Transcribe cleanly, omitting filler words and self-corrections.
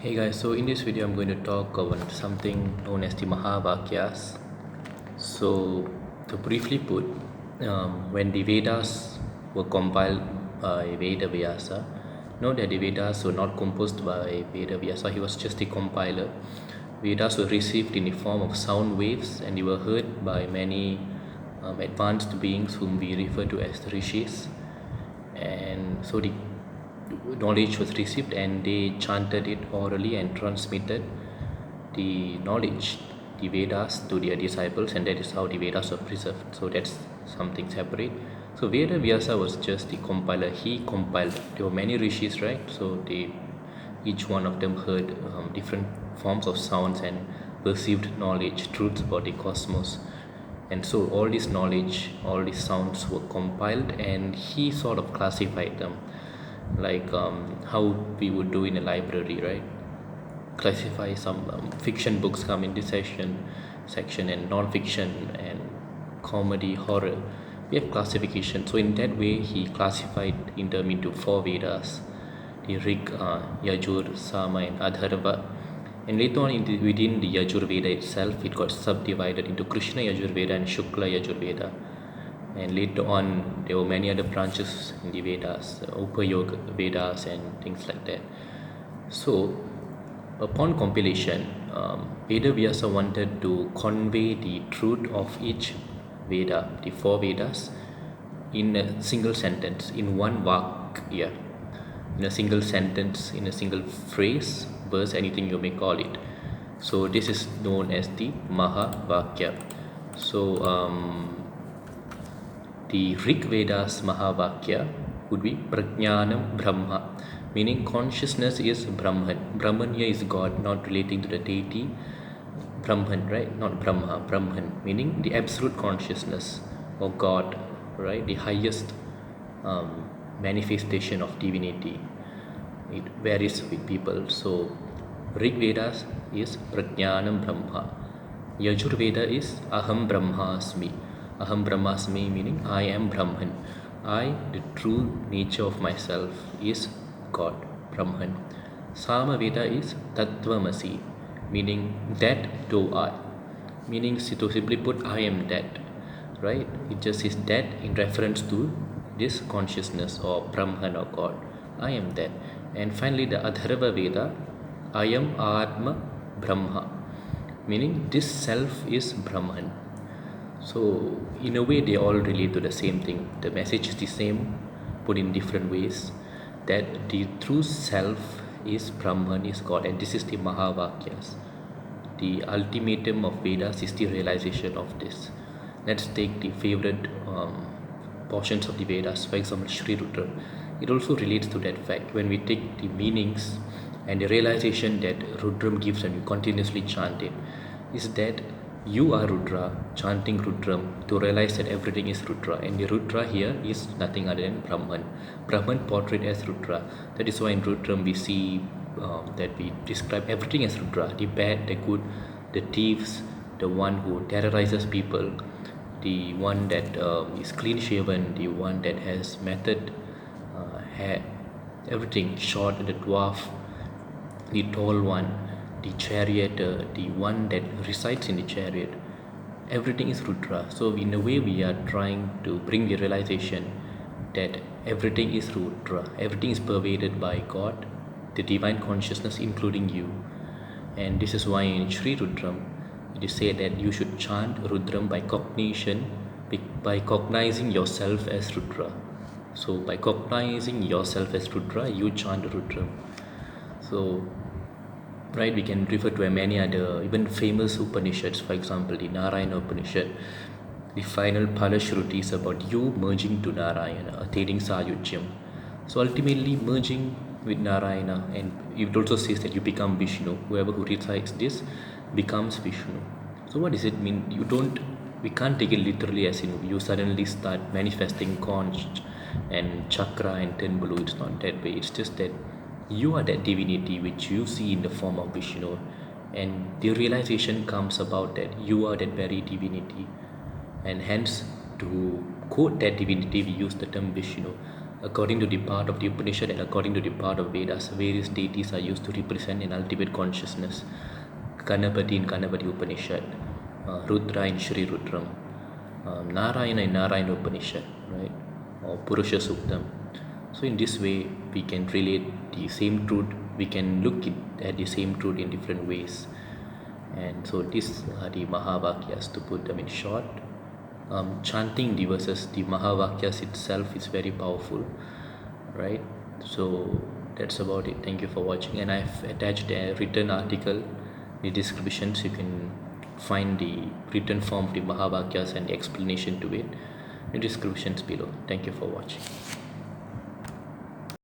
Hey guys, so in this video I'm going to talk about something known as the MahaVaakyas. So to briefly put, when the Vedas were compiled by Vedas, note that the Vedas were not composed by Vedas, he was just the compiler. Vedas were received in the form of sound waves and they were heard by many advanced beings whom we refer to as the rishis. And so the knowledge was received and they chanted it orally and transmitted the knowledge, the Vedas, to their disciples, and that is how the Vedas were preserved. So that's something separate. So Veda Vyasa was just the compiler. He compiled. There were many rishis, right? So they, each one of them heard different forms of sounds and perceived knowledge, truths about the cosmos. And so all this knowledge, all these sounds were compiled, and he sort of classified them, like how we would do in a library, right? Classify some fiction books come in this section and non-fiction and comedy, horror. We have classification. So in that way, he classified in them into four Vedas: the Rig, Yajur, Sama, and Atharva. And later on, within the Yajur Veda itself, it got subdivided into Krishna Yajur Veda and Shukla Yajur Veda. And later on, there were many other branches in the Vedas, Upayoga Vedas, and things like that. So, upon compilation, Veda Vyasa wanted to convey the truth of each Veda, the four Vedas, in a single sentence, in one Vakya, in a single sentence, in a single phrase, verse, anything you may call it. So this is known as the MahaVakya. So the Rig Vedas MahaVakya would be Prajnanam Brahma, meaning consciousness is Brahman. Brahman here is God, not relating to the deity. Brahman, right? Not Brahma, Brahman, meaning the absolute consciousness or God, right? The highest manifestation of divinity. It varies with people. So Rig Vedas is Prajnanam Brahma. Yajur Veda is Aham Brahmasmi. Aham Brahmasmi meaning I am Brahman. I, the true nature of myself, is God, Brahman. Sama Veda is Tattvamasi, meaning that though I. Meaning, to simply put, I am that. Right? It just is that in reference to this consciousness or Brahman or God. I am that. And finally, the Atharva Veda, I am Atma Brahma, meaning this self is Brahman. So, in a way, they all relate to the same thing. The message is the same, put in different ways. That the true self is Brahman, is God, and this is the MahaVaakyas. The ultimatum of Vedas is the realization of this. Let's take the favorite portions of the Vedas, for example, Shri Rudra. It also relates to that fact. When we take the meanings and the realization that Rudram gives and you continuously chant it, is that you are Rudra, chanting Rudram to realize that everything is Rudra, and the Rudra here is nothing other than Brahman. Brahman portrayed as Rudra. That is why in Rudram we see that we describe everything as Rudra: the bad, the good, the thieves, the one who terrorizes people, the one that is clean shaven, the one that has method, hair, everything, short, the dwarf, the tall one, the charioteer, the one that resides in the chariot. Everything is Rudra. So in a way we are trying to bring the realization that everything is Rudra. Everything is pervaded by God, the divine consciousness, including you. And this is why in Sri Rudram it is said that you should chant Rudram by cognition, by cognizing yourself as Rudra. So by cognizing yourself as Rudra, you chant Rudram. So, right, we can refer to many other even famous Upanishads, for example the Narayana Upanishad. The final Palashruti is about you merging to Narayana, attaining Sayujyam. So ultimately merging with Narayana, and it also says that you become Vishnu. Whoever who recites this becomes Vishnu. So what does it mean? We can't take it literally as in you suddenly start manifesting conch and chakra and ten blue. It's not that way. It's just that you are that divinity which you see in the form of Vishnu, and the realization comes about that you are that very divinity, and hence to quote that divinity we use the term Vishnu. According to the part of the Upanishad and according to the part of Vedas, various deities are used to represent an ultimate consciousness. Ganapati in Ganapati Upanishad, Rudra in Shri Rudram, Narayana in Narayana Upanishad, right? Or Purusha Suktam. So in this way, we can relate the same truth. We can look at the same truth in different ways. And so these are the MahaVaakyas, to put them in short. Chanting the verses, the MahaVaakyas itself is very powerful, right? So that's about it. Thank you for watching, and I've attached a written article in the description, so you can find the written form of the MahaVaakyas and the explanation to it in the descriptions below. Thank you for watching.